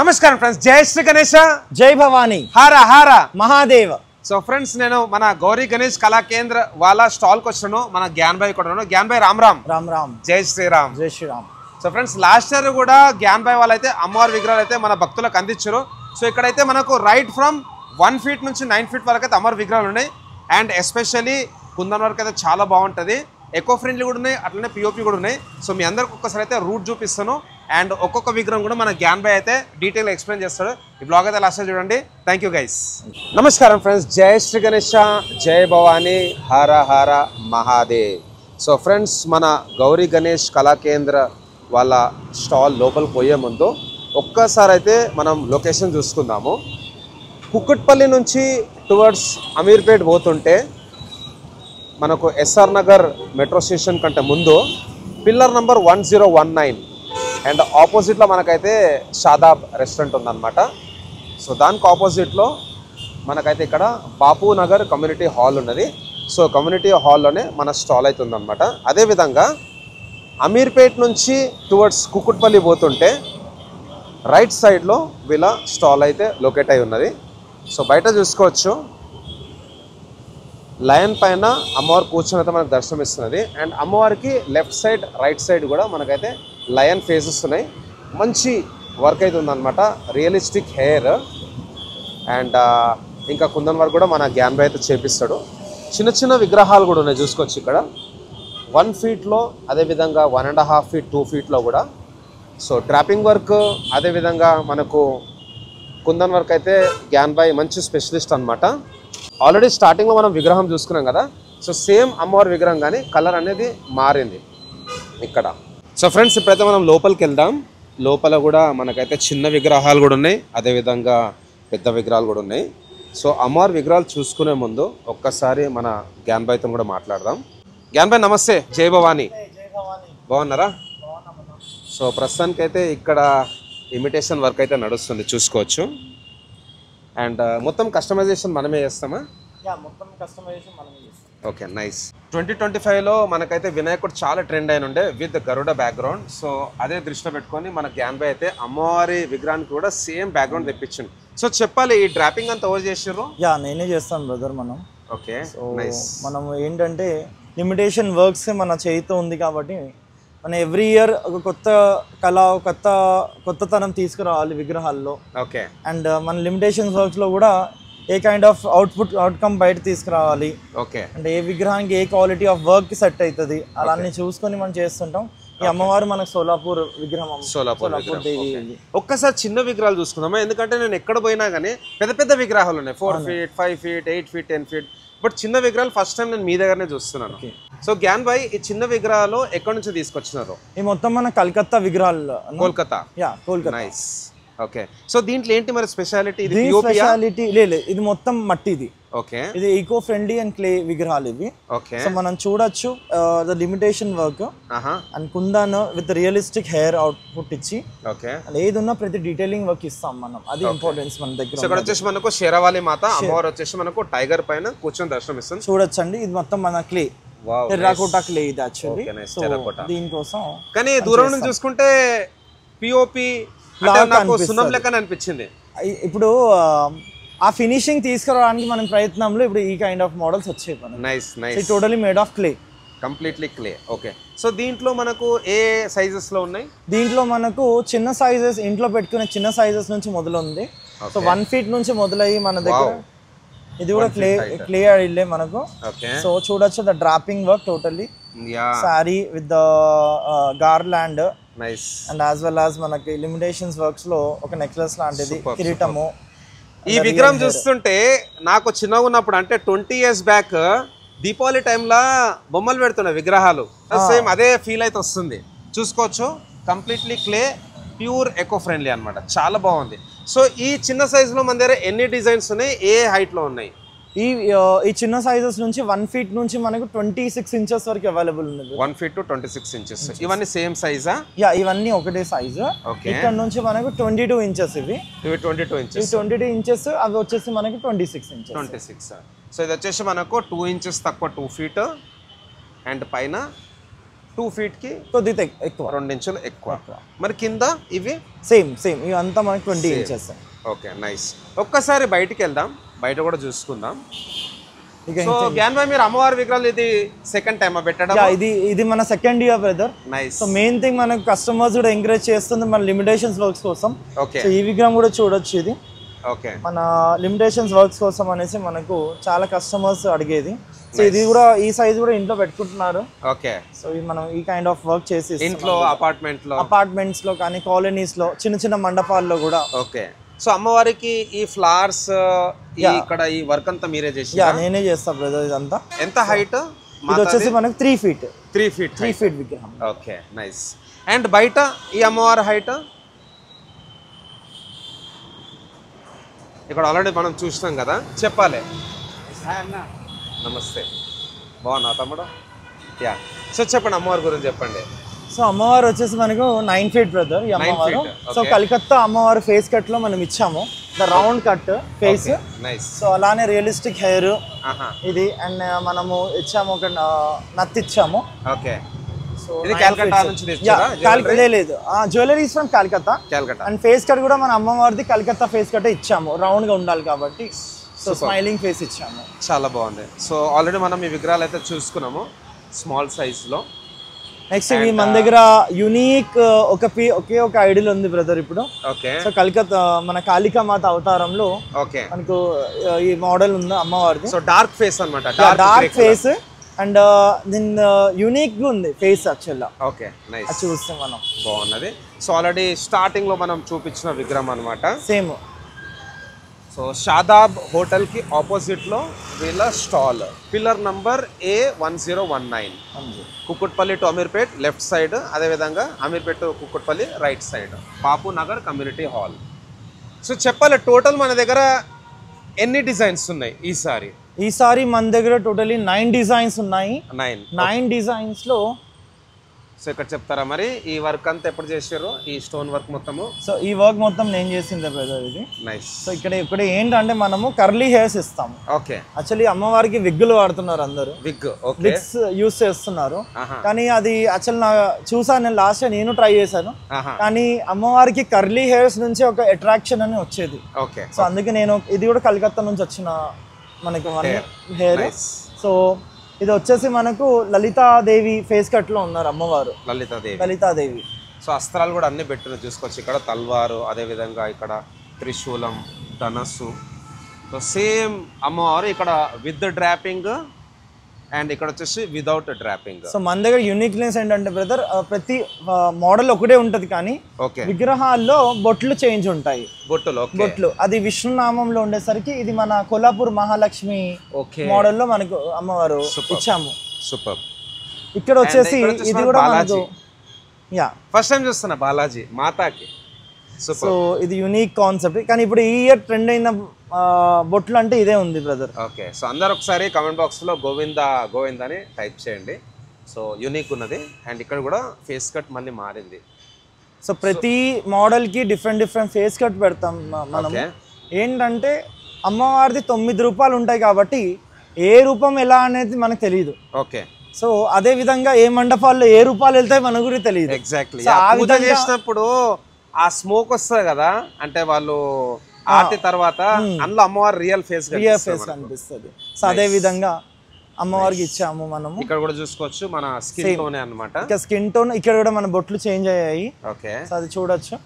నమస్కారం ఫ్రెండ్స్, జై శ్రీ గణేశ, జై భవానీ, హార హార మహాదేవ. సో ఫ్రెండ్స్, నేను మన గౌరీ గణేష్ కళా కేంద్ర వాళ్ళ స్టాల్ కి వచ్చాను. మన జ్ఞాన్ భాయ్ కూడా ఉన్నాను. జ్ఞాన్ భాయ్ రామ్ రామ్. రామ్ రామ్. జై శ్రీరామ్. జై Sriram. So friends, last year కూడా జ్ఞాన్ భాయ్ వాళ్ళైతే అమ్మవారి విగ్రహాలు అయితే మన భక్తులకు అందించారు. సో ఇక్కడైతే మనకు రైట్ ఫ్రమ్ 1 feet నుంచి 9 feet వరకు అయితే అమ్మవారి విగ్రహాలు ఉన్నాయి. అండ్ ఎస్పెషల్లీ కుందన్ వరకు అయితే చాలా బాగుంటుంది. ఎకో ఫ్రెండ్లీ కూడా ఉన్నాయి, అట్లనే పిఓపి కూడా ఉన్నాయి. సో మీ అందరికి ఒక్కసారి అయితే రూట్ చూపిస్తాను. అండ్ ఒక్కొక్క విగ్రహం కూడా మన జ్ఞాన్ భాయ్ అయితే డీటెయిల్ ఎక్స్ప్లెయిన్ చేస్తాడు. ఈ బ్లాగ్ అయితే లాస్ట్ చూడండి. Thank you guys. నమస్కారం ఫ్రెండ్స్, జై శ్రీ గణేశ, జై భవానీ, హర హర మహాదేవ్. సో ఫ్రెండ్స్, మన గౌరీ గణేష్ కళా కేంద్ర వాళ్ళ స్టాల్ లోపలికి పోయే ముందు ఒక్కసారి అయితే మనం లొకేషన్ చూసుకుందాము. కుక్కట్పల్లి నుంచి టువర్డ్స్ అమీర్పేట్ పోతుంటే మనకు ఎస్ఆర్ నగర్ మెట్రో స్టేషన్ కంటే ముందు పిల్లర్ నంబర్ 1019 అండ్ ఆపోజిట్లో మనకైతే షాదాబ్ రెస్టారెంట్ ఉందన్నమాట. సో దానికి ఆపోజిట్లో మనకైతే ఇక్కడ బాపు నగర్ కమ్యూనిటీ హాల్ ఉన్నది. సో కమ్యూనిటీ హాల్లోనే మన స్టాల్ అయితే ఉందన్నమాట. అదేవిధంగా అమీర్పేట్ నుంచి టువర్డ్స్ కుక్కుట్పల్లి పోతుంటే రైట్ సైడ్లో వీళ్ళ స్టాల్ అయితే లొకేట్ అయి ఉన్నది. సో బయట చూసుకోవచ్చు, లయన్ పైన అమ్మవారు కూర్చొని అయితే మనకు దర్శనం ఇస్తున్నది. అండ్ అమ్మవారికి లెఫ్ట్ సైడ్ రైట్ సైడ్ కూడా మనకైతే లయన్ ఫేసెస్ ఉన్నాయి. మంచి వర్క్ అయితే ఉందన్నమాట, రియలిస్టిక్ హెయిర్. అండ్ ఇంకా కుందన్ వర్క్ కూడా మన జ్ఞాన్ భాయ్ అయితే చేపిస్తాడు. చిన్న చిన్న విగ్రహాలు కూడా ఉన్నాయి చూసుకోవచ్చు ఇక్కడ 1 feetలో, అదేవిధంగా 1.5 feet 2 feetలో కూడా. సో డ్రాపింగ్ వర్క్, అదేవిధంగా మనకు కుందన్ వర్క్ అయితే జ్ఞాన్ భాయ్ మంచి స్పెషలిస్ట్ అనమాట. ఆల్రెడీ స్టార్టింగ్లో మనం విగ్రహం చూసుకున్నాం కదా. సో సేమ్ అమ్మవారి విగ్రహం కానీ కలర్ అనేది మారింది ఇక్కడ. సో ఫ్రెండ్స్, ఇప్పుడైతే మనం లోపలికి వెళ్దాం. లోపల కూడా మనకైతే చిన్న విగ్రహాలు కూడా ఉన్నాయి, అదేవిధంగా పెద్ద విగ్రహాలు కూడా ఉన్నాయి. సో అమ్మవారి విగ్రహాలు చూసుకునే ముందు ఒక్కసారి మన జ్ఞాన్ భాయ్తో కూడా మాట్లాడదాం. జ్ఞాన్ భాయ్ నమస్తే, జై భవానీ. బాగున్నారా? సో ప్రస్తుతానికైతే ఇక్కడ ఇమిటేషన్ వర్క్ అయితే నడుస్తుంది చూసుకోవచ్చు. అండ్ మొత్తం కస్టమైజేషన్ మనమే చేస్తామా? మొత్తం కస్టమైజేషన్ మనమే చేస్తాం. Okay, nice. 2025లో మనకైతే వినాయకుడు చాలా ట్రెండ్ అయిన ఉండే విత్ గరుడ బ్యాక్గ్రౌండ్. సో అదే దృష్టిలో పెట్టుకొని మన జ్ఞాన్ భాయ్ అయితే అమ్మవారి విగ్రహానికి కూడా సేమ్ బ్యాక్గ్రౌండ్ తెప్పించండి. సో చెప్పాలి, ఈ డ్రాపింగ్ అంతా ఎవరు చేసారు? నేనే చేస్తాను బ్రదర్. మనం ఓకే, నైస్. మనం ఏంటంటే లిమిటేషన్ వర్క్స్ మన చేతితో ఉంది కాబట్టి మనం ఎవ్రీ ఇయర్ ఒక కొత్త కళ, కొత్తతనం తీసుకురావాలి విగ్రహాల్లో. ఓకే. అండ్ మన లిమిటేషన్ వర్క్స్లో కూడా ఏ కైండ్ ఆఫ్ అవుట్కమ్ బయట తీసుకురావాలి. ఓకే. అంటే ఏ విగ్రహానికి ఏ క్వాలిటీ ఆఫ్ వర్క్ సెట్ అవుతుంది అలాన్ని చూసుకొని మనం చేస్తుంటాం. ఈ అమ్మవారు మనకు సోలాపూర్ విగ్రహం, సోలాపూర్ దేవి. ఒక్కసారి చిన్న విగ్రహాలు చూసుకుందామా? ఎందుకంటే నేను ఎక్కడ పోయినా కానీ పెద్ద పెద్ద విగ్రహాలు ఉన్నాయి, 4 feet 5 feet 8 feet 10 feet. But చిన్న విగ్రహాలు ఫస్ట్ టైం నేను మీ దగ్గరనే చూస్తున్నాను. సో జ్ఞాన్ భాయ్, ఈ చిన్న విగ్రహాలు ఎక్కడి నుంచి తీసుకొచ్చినారు? ఈ మొత్తం మన కలకత్తా విగ్రహాలు. Kolkata. Kolkata. Nice. Okay. So దీంట్లో ఏంటి మరి స్పెషాలిటీ? స్పెషాలిటీ లేదు, ఇది మొత్తం మట్టిది. ఓకే. ఇది ఈకో ఫ్రెండ్లీ అండ్ క్లే విగ్రహాలు ఇవి. ఓకే. సో మనం చూడొచ్చు the limitation work and kundan with realistic hair output ఇచ్చి. ఓకే. ఏది ఉన్నా ప్రతి డీటెయిలింగ్ వర్క్ ఇస్తాం మనం. అది ఇంపార్టెన్స్ మన దగ్గర. సో ఇక్కడ వచ్చేసి మనకు షేరావాలి మాత అమ్మవారు వచ్చేసి మనకు టైగర్ పైన కూర్చొని దర్శనం ఇస్తుంది. చూడొచ్చండి, ఇది మొత్తం మన క్లే, టెర్రాకోటా క్లే ఇది యాక్చువల్లీ. దీనికోసం కానీ దూరం నుంచి చూసుకుంటే పిఓపి సున్నం లెక్క అనిపించింది. ఇప్పుడు ఆ ఫినిషింగ్ తీసుకురావడానికి మనం ప్రయత్నంలో ఇప్పుడు ఈ కైండ్ ఆఫ్ మోడల్స్ వచ్చాయి. Nice nice. Totally made of clay, completely clay. Okay. So దీంట్లో మనకు ఏ సైజెస్ లో ఉన్నాయి? దీంట్లో మనకు చిన్న సైజెస్, ఇంట్లో పెట్టుకునే చిన్న సైజెస్ నుంచి మొదలుంది. సో 1 feet నుంచి మొదలయ్యి మన దగ్గర ఇది కూడా క్లే ఇల్లే మనకు. సో చూడొచ్చు the dropping work totally sorry with the garland. Nice. And as well as మనకి లిమిటేషన్స్ వర్క్స్ లో ఒక నెక్లెస్ లాంటిది, కిరీటము. ఈ విగ్రహం చూస్తుంటే నాకు చిన్నగా ఉన్నప్పుడు అంటే 20 years బ్యాక్ దీపావళి టైంలో బొమ్మలు పెడుతున్న విగ్రహాలు సేమ్ అదే ఫీల్ అయితే వస్తుంది. చూసుకోవచ్చు, completely clay, pure eco friendly అనమాట. చాలా బాగుంది. సో ఈ చిన్న సైజులో మన దగ్గర ఎన్ని డిజైన్స్ ఉన్నాయి, ఏ హైట్లో ఉన్నాయి? ఈ చిన్న సైజెస్ నుంచి 1 feet నుంచి మనకు 26 inches వరకు అవైలబుల్ ఉంది. 1 feet to 26 inches. ఇవన్నీ సేమ్ సైజా? ఇవన్నీ ఒకటే సైజు. ఇక్కడ నుంచి మనకు 22 inches ఇవి 22 inches. 22 inches అవి వచ్చేసి మనకు 26 inches. 26. సో ఇది వచ్చేసి మనకు 2 inches తక్కువ 2 feet అండ్ పైన 2 feet కి కొద్దిగా ఎక్కువ, 2 ఇంచులు ఎక్కువ. మరి కింద ఇవి సేమ్ ఇవంతా మనకి 20 ఇంచెస్. Okay nice. ఒక్కసారి బయటికి వెళ్దాం, బయట కూడా చూసుకుందాం. సో జ్ఞాన్ భాయ్ మీరు అమ్మవారి విగ్రహాలు ఇది సెకండ్ టైం పెట్టడం? ఇది మన second year brother. Nice. So main thing మనకు కస్టమర్స్ కూడా ఎంకరేజ్ చేస్తుంది మన లిమిటేషన్స్ వర్క్స్ కోసం. ఓకే. సో ఈ విగ్రహం కూడా చూడొచ్చు, ఇది ఓకే మన లిమిటేషన్స్ వర్క్స్ కోసం అనేసి మనకు చాలా కస్టమర్స్ అడిగేది. సో ఇది కూడా ఈ సైజ్ కూడా ఇంట్లో పెట్టుకుంటున్నారు. ఓకే. సో మనం ఈ కైండ్ ఆఫ్ వర్క్ చేసి ఇంట్లో అపార్ట్మెంట్స్ లో కానీ కాలనీస్ లో చిన్న చిన్న మండపాల్లో కూడా. ఓకే. సో అమ్మవారికి ఈ ఫ్లవర్స్ ఇక్కడ ఈ వర్క్ అంతా మీరే చేసి? నేనే చేస్తా బ్రదర్. ఇదంతా ఎంత హైట్? ఇది వచ్చేసి మనకు 3 feet. 3 feet విగ్రహం. Okay nice. అండ్ బయట ఈ అమ్మవారి హైట్ ఇక్కడ ఆల్రెడీ మనం చూస్తాం కదా, చెప్పాలి. నమస్తే, బాగున్నా తమ్ముడు? యా. సో చెప్పండి అమ్మవారి గురించి చెప్పండి. సో అమ్మవారు వచ్చేసి మనకు 9 feet బ్రదర్ ఈ అమ్మవారు. సో కలకత్తా అమ్మవారు ఫేస్ కట్ లో మనం ఇచ్చాము, the round cut face. So అలానే రియలిస్టిక్ హెయిర్ ఇది. అండ్ మనము ఇచ్చాము ఒక నత్ ఇచ్చాము. ఓకే. సో ఇది కలకత్తా నుంచి తెచ్చారా? లేదు, jewelleries from Calcutta. And face cut కూడా మన అమ్మవారిది కలకత్తా ఫేస్ కట్ ఇచ్చాము, రౌండ్ గా ఉండాలి కాబట్టి. సో స్మైలింగ్ ఫేస్ ఇచ్చాము. చాలా బాగుంది. సో ఆల్రెడీ మనం ఈ విగ్రహాలు అయితే చూసుకున్నాము స్మాల్ సైజ్ లో. నెక్స్ట్ మన దగ్గర యూనిక్ ఒకే ఒక ఐడియల్ ఉంది బ్రదర్ ఇప్పుడు. ఓకే. సో కలకత్తా మన కాళికా మాత అవతారంలో ఓకే మనకు ఈ మోడల్ ఉంది అమ్మవారిది. సో డార్క్ ఫేస్ అన్నమాట. డార్క్ ఫేస్ అండ్ దీని యూనిక్ గా ఉంది ఫేస్ యాక్చువల్గా. Okay nice. అది చూస్తే మనం బాగున్నది. సో ఆల్రెడీ స్టార్టింగ్ లో మనం చూపించిన విగ్రహం అన్నమాట, సేమ్. సో షాదాబ్ హోటల్ కి ఆపోజిట్ లో వీళ్ళ stall, pillar number A1019, Kukatpally to Ameerpet left side, అదేవిధంగా Ameerpet to Kukatpally right side, Bapu Nagar community hall. So చెప్పాలి టోటల్ మన దగ్గర ఎన్ని డిజైన్స్ ఉన్నాయి ఈసారి మన దగ్గర టోటలీ 9 డిజైన్స్ ఉన్నాయి. 9 డిజైన్స్ లో. సో ఇక్కడ చెప్తారా మరి ఈ వర్క్ అంతా ఎప్పుడు చేశారు, ఈ స్టోన్ వర్క్ మొత్తము? సో ఈ వర్క్ మొత్తం నేను చేసిందే బ్రదర్ ఇది. నైస్. సో ఇక్కడ ఏంటంటే మనము కర్లీ హెయిర్స్ ఇస్తాము. ఓకే. యాక్చువల్లీ అమ్మవారికి విగ్గులు వాడుతున్నారు అందరూ, విగ్స్ యూస్ చేస్తున్నారు. కానీ అది యాక్చువల్ చూసాను నేను, లాస్ట్ నేను ట్రై చేశాను. కానీ అమ్మవారికి కర్లీ హెయిర్స్ నుంచి ఒక అట్రాక్షన్ అని వచ్చేది. ఓకే. సో అందుకే నేను ఇది కూడా కలకత్తా నుంచి వచ్చిన మనకి హెయిర్. సో ఇది వచ్చేసి మనకు లలితాదేవి ఫేస్ కట్ లో ఉన్నారు అమ్మవారు. లలితాదేవి. సో అస్త్రాలు కూడా అన్ని పెట్టిన చూసుకోవచ్చు. ఇక్కడ తల్వారు, అదే విధంగా ఇక్కడ త్రిశూలం, ధనస్సు. సో సేమ్ అమ్మవారు ఇక్కడ విత్ డ్రాపింగ్ అండ్ ఇక్కడ వచ్చేసి వితౌట్ డ్రాపింగ్. సో మన దగ్గర యూనిక్నెస్ ఏంటంటే బ్రదర్, ప్రతి మోడల్ ఒకటే ఉంటది కానీ విగ్రహాల్లో బొట్లు చేంజ్ ఉంటాయి. బొట్లు అది విష్ణునామంలో ఉండేసరికి ఇది మన కొల్లాపూర్ మహాలక్ష్మి మోడల్ లో మనకు అమ్మవారు ఇచ్చాము. సూపర్. ఇక్కడ వచ్చేసి ఇది కూడా మనకు ఫస్ట్ టైం చూస్తున్నా బాలాజీ మాతాకి. సో ఇది యూనిక్ కాన్సెప్ట్. కానీ ఇప్పుడు ఈ ఇయర్ ట్రెండ్ అయిన బొట్లు అంటే ఇదే ఉంది బ్రదర్. ఓకే. సో అందరు ఒకసారి కామెంట్ బాక్స్ లో గోవింద గోవింద అని టైప్ చేయండి. సో యూనిక్ ఉన్నది. అండ్ ఇక్కడ కూడా ఫేస్ కట్ మళ్ళీ మారింది. సో ప్రతి మోడల్ కి డిఫరెంట్ ఫేస్ కట్ పెడతాం మనం. ఏంటంటే అమ్మవారిది 9 రూపాలు ఉంటాయి కాబట్టి ఏ రూపం ఎలా అనేది మనకు తెలియదు. ఓకే. సో అదే విధంగా ఏ మండపాల్లో ఏ రూపాలు వెళ్తాయి మనకు కూడా తెలియదు. ఎగ్జాక్ట్లీ. పూజ చేసినప్పుడు ఆ స్మోక్ వస్తుంది కదా, అంటే వాళ్ళు ఆర్తి తర్వాత అందులో అమ్మవారి రియల్ ఫేస్ కనిపిస్తుంది. సో అదే విధంగా అమ్మవారికి ఇచ్చాము మనము. ఇక్కడ కూడా చూసుకోవచ్చు మన స్కిన్ టోన్ అన్నమాట. ఇక్కడ స్కిన్ టోన్, ఇక్కడ కూడా మన బొట్లు చేంజ్ అయ్యాయి. ఓకే. సో అది చూడొచ్చు.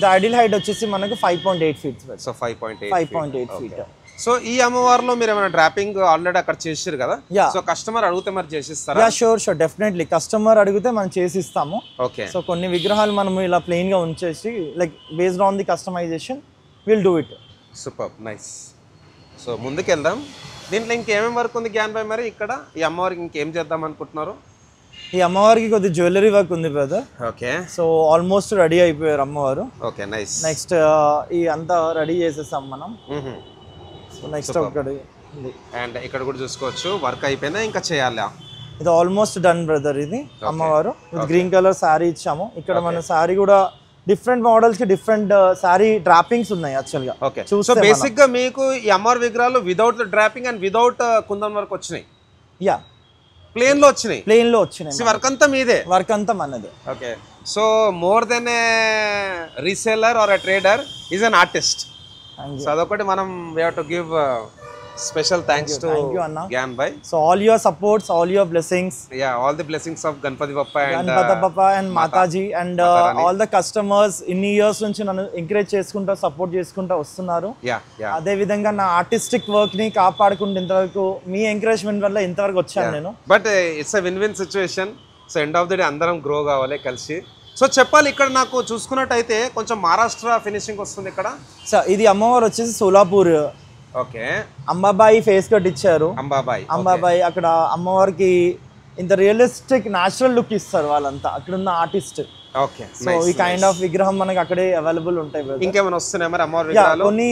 ది ఐడియల్ హైట్ వచ్చేసి మనకు 5.8 feet. So 5.8 feet. సో ఈ అమ్మవారిలో మీరు ఏమైనా డ్రాపింగ్ ఆల్రెడీ అక్కడ చేసారు కదా, సో కస్టమర్ అడిగితే మరి చేసిస్తారా? Sure definitely. కస్టమర్ అడిగితే మనం చేసిస్తాము. ఓకే. సో కొన్ని విగ్రహాలు మనం ఇలా ప్లెయిన్ గా ఉంచేసి like based on the customization will do it. Super nice. So ముందుకు వెళ్దాం. దీంట్లో ఇంకేమేమి వర్క్ ఉంది జ్ఞాన్ భాయ్ మరి? ఇక్కడ ఈ అమ్మవారికి ఇంకేం చేద్దాం అనుకుంటున్నారు? ఈ అమ్మవారికి కొద్ది జ్యువెలరీ వర్క్ ఉంది brother. Okay. So almost ready అయిపోయారు అమ్మవారు. Okay nice. నెక్స్ట్ ఈ అంతా రెడీ చేసేసాం మనం. సో నెక్స్ట్ ఒకటి అండ్ ఇక్కడ కూడా చూసుకోవచ్చు వర్క్ అయిపోయినా ఇంకా చేయాలా? ఇది ఆల్మోస్ట్ డన్ బ్రదర్. ఇది అమ్మవారు గ్రీన్ కలర్ శారీ ఇచ్చాము. ఇక్కడ మన శారీ కూడా డిఫరెంట్ మోడల్స్ కి డిఫరెంట్ శారీ డ్రాపింగ్స్ ఉన్నాయి యాక్చువల్ గా. ఓకే. సో బేసిక్ గా మీకు ఈ అమ్మవారి విగ్రహాలు without draping and without kundan work వచ్చినాయి. ప్లేన్ లో వచ్చినాయి. వర్క్ అంతా మీదే? వర్క్ అంతా మనదే. Okay, so more than a reseller or a trader is an artist. So అదొకటి మనం we have to give special thanks to Gyan bhai. So all your supports, all your blessings. Yeah, all the blessings of Ganpati Bappa and Mataji and all the customers inni years nunchi nanu encourage cheskunta support cheskunta vastunnaru. Ade vidhanga na artistic work ni kaapadukunta intavaraku mee encouragement valla intavaraku vachanu nenu. But it's a win-win situation. So end of the day andaram grow kavale kalsi. So చెప్పాలి, ఇక్కడ నాకు చూసుకున్నట్టయితే కొంచెం Maharashtra finishing వస్తుంది ఇక్కడ. So ఇది అమ్మవారు వచ్చేసి Solapur. Okay, Ambabai face cut ఇచ్చారు. అంబాబాయి అక్కడ అమ్మవారికి ఇంత రియలిస్టిక్ న్యాచురల్ లుక్ ఇస్తారు వాళ్ళంతా అక్కడ ఉన్న ఆర్టిస్ట్. ఓకే, సో ఈ కైండ్ ఆఫ్ విగ్రహం మనకి అక్కడే అవైలబుల్ ఉంటాయి. ఇంకేమైనా వస్తున్నాయి మరి అమ్మవారి విగ్రహాలు? కొన్ని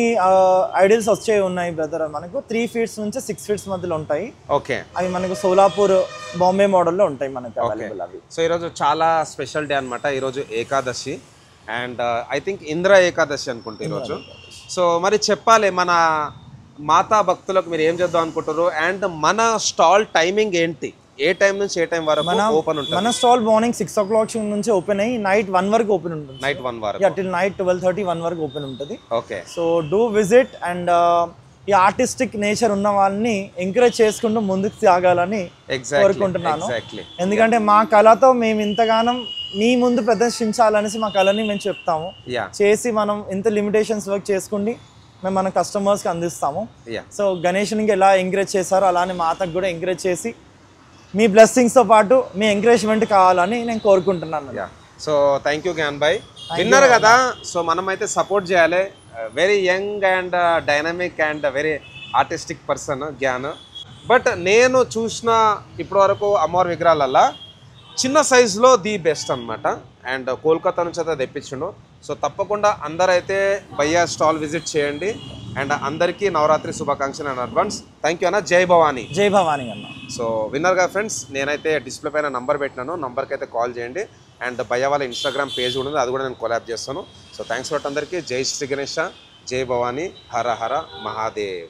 ఐడియల్స్ వచ్చే ఉన్నాయి బ్రదర్. మనకు 3 feet నుంచి 6 feet మధ్యలో ఉంటాయి. ఓకే, అవి మనకు సోలాపూర్ బాంబే మోడల్లో ఉంటాయి మనకు అవైలబుల్ అవి. సో ఈరోజు చాలా స్పెషల్ డే అనమాట. ఈరోజు Ekadashi and I think Indra Ekadashi అనుకుంటా ఈరోజు. సో మరి చెప్పాలి మన మాతా భక్తులకు మీరు ఏం చేద్దాం అనుకుంటారు అండ్ మన స్టాల్ టైమింగ్ ఏంటి, ఏ టైం నుంచి ఏ టైం వరకు ఓపెన్ ఉంటుంది? మన స్టాల్ మార్నింగ్ 6 o'clock నుంచి ఓపెన్ అయ్యి నైట్ 1 వరకు ఓపెన్ ఉంటుంది. నైట్ 1 వరకు, టిల్ నైట్ 12:30 1 వరకు ఓపెన్ ఉంటుంది. Okay, so do visit and ఈ ఆర్టిస్టిక్ నేచర్ ఉన్న వాళ్ళని ఎంకరేజ్ చేసుకుంటూ ముందుకు సాగాలని కోరుకుంటున్నాను. ఎందుకంటే మా కళతో మేము ఇంతగానం మీ ముందు ప్రదర్శించాలనేసి మా కళని మేము చెప్తాము. చేసి మనం ఇంత లిమిటేషన్స్ వర్క్ చేసుకుండి మేము మన కస్టమర్స్కి అందిస్తాము. సో గణేష్నికి ఎలా ఎంకరేజ్ చేశారో అలానే మాతకు కూడా ఎంకరేజ్ చేసి మీ బ్లెస్సింగ్స్తో పాటు మీ ఎంకరేజ్మెంట్ కావాలని నేను కోరుకుంటున్నాను. సో థ్యాంక్ యూ గ్యాన్ భాయ్. విన్నారు కదా, సో మనం అయితే సపోర్ట్ చేయాలి. Very young and dynamic and very artistic person Gyan. But నేను చూసిన ఇప్పటివరకు అమ్మవారి విగ్రహాలల్లో చిన్న సైజులో ది బెస్ట్ అనమాట. అండ్ కోల్కతా నుంచి అయితే తెప్పించిండు. సో తప్పకుండా అందరైతే భయ్యా స్టాల్ విజిట్ చేయండి. అండ్ అందరికీ నవరాత్రి శుభాకాంక్షలు అండ్ అడ్వాన్స్. థ్యాంక్ యూ అన్న. జై భవానీ. జై భవానీ అన్న. సో విన్నర్గా ఫ్రెండ్స్, నేనైతే డిస్ప్లే పైన నంబర్ పెట్టినాను, నంబర్కి అయితే కాల్ చేయండి. అండ్ భయ్యా వాళ్ళ ఇన్స్టాగ్రామ్ పేజ్ కూడా ఉంది, అది కూడా నేను కొలాబ్ చేస్తాను. సో థ్యాంక్స్ ఫర్ అందరికీ. జై శ్రీ గణేష, జై భవానీ, హర హర మహాదేవ్.